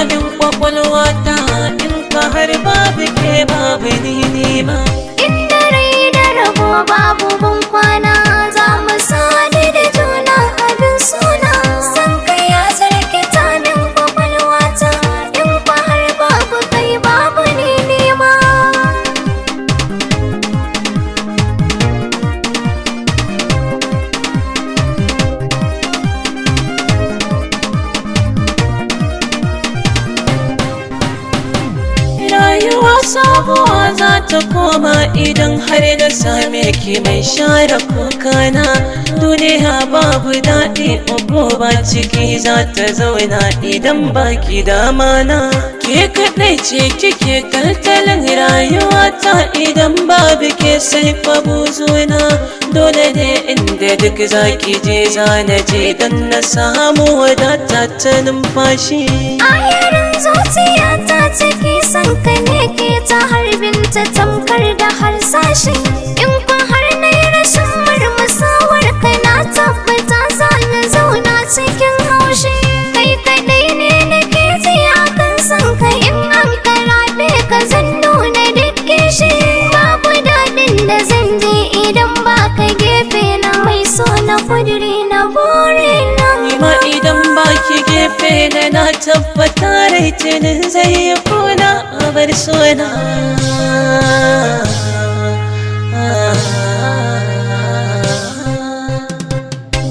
min kwakwalwata in ka har babu ke babu ni ma. Inda rai da rabo babu ban kwana za mu sadu da juna abin suna. San ka ya zarkita min kwakwalwata in ka har babu kai babu ni ma. Rayuwa sabuwa za ta koma idan har na same ki mai share kokana. Duniya babu daɗi ba ciki za ta zauna idan baki damana. Ke kaɗai ce kike kaltalin rayuwata idan babu ke sai fa buzuna. Dole ne inda duk zaki je zana je don na samu wadata ta numfashi. Ayarin zuciyata ciki san ka ne ke ta harbin ta tamkar da harsashi. In kun har na yi rashin murmusawar ka na tabbata za na zauna cikin haushi. Kai kadai ne na ke ji akan san ka in an karabe ka zan nuna duk shi. Babu daɗin da zan je idan ba ka gefe na mai so na kudiri na bore na. Nima idan baki gefe na tabbata rai tunin zai yi kuna a bar suna.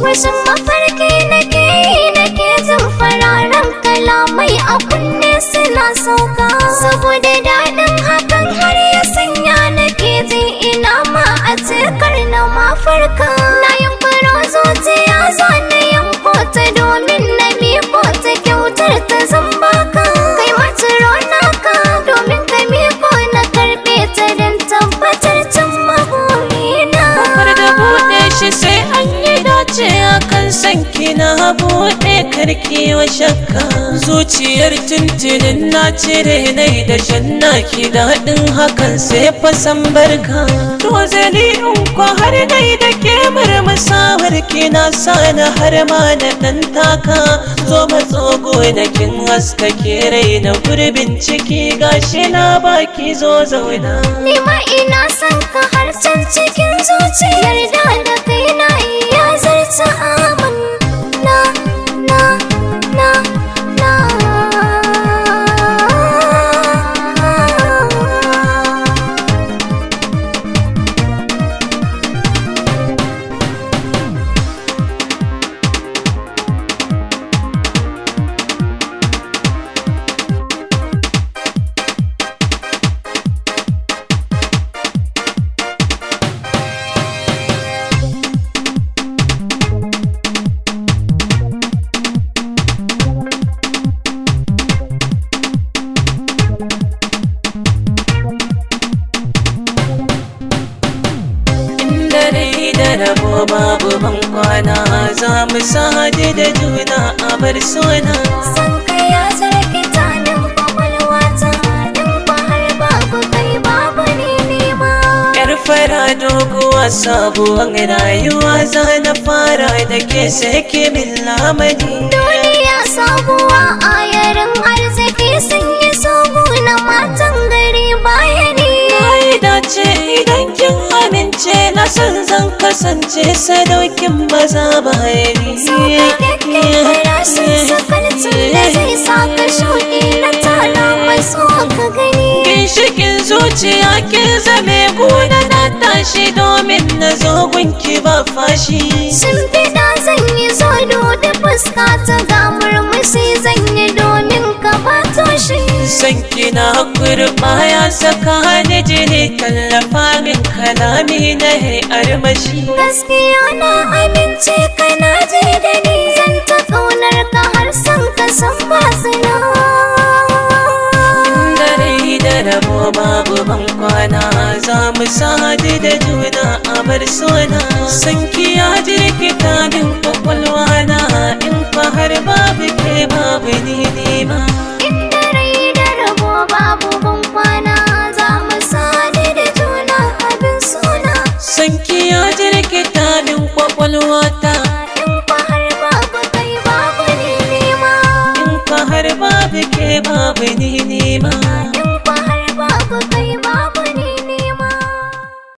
Rashin mafarki nake yi nake jin fararen kalamai a kunne suna sauka. Saboda daɗin hakan har ya sanya nake ji ina ma a cikar na mafarka. Na yunkuro zuciya za na yanko ta domin na miko ta kyautar ta zan baka. Kai maciro naka domin ka miko na karɓe ta don tabbatar cin magurina. Kafar da buɗe shi sai an yi dace akan sanki na buɗe karki wa shakka. Zuciyar tuntunin na cire nai da shanna ki daɗin hakan sai fasan barka. To zali in ko har nai da ke murmusawar ki na sana har ma da ɗan taka. Zo matso gonakin haska ke rai na gurbin ciki gashi na baki zo zauna. Ni ma ina son ka har can cikin zuciyar da kai na iya zarta amin na. Da rabo babu ban kwana za mu sadu da juna a bar suna. San ka ya zarkita min kwakwalwata in ba har babu kai babu ni ma. Yar fara doguwa sabuwar rayuwa za na fara da ke sai ke min lamani. Duniya sabuwa ayarin arziki sun yi sogo na matan gari bayani. Dace idan kin amince na san zan kasance sadaukin maza bayani. Sauƙaƙƙen farashin sakalcin da zai sa ka shuɗi na tara masu ka gani. Ginshikin zuciya kin zame gona na tashi domin na zo gunki ba fashi. Shimfiɗa zan yi zodo da fuska ta ga murmushi zan yi domin ka bato shi. Sanki na kurɓa ya saka ni jini tallafa min kalami na armashi. Gaskiya na amince kana je da ni zan ta ƙaunar ka har san ka san ba suna. Da rabo babu ban kwana za mu sadu da juna a bar suna. Sanki ya jirkita min kwakwalwa na in fa har babu ke babu ni.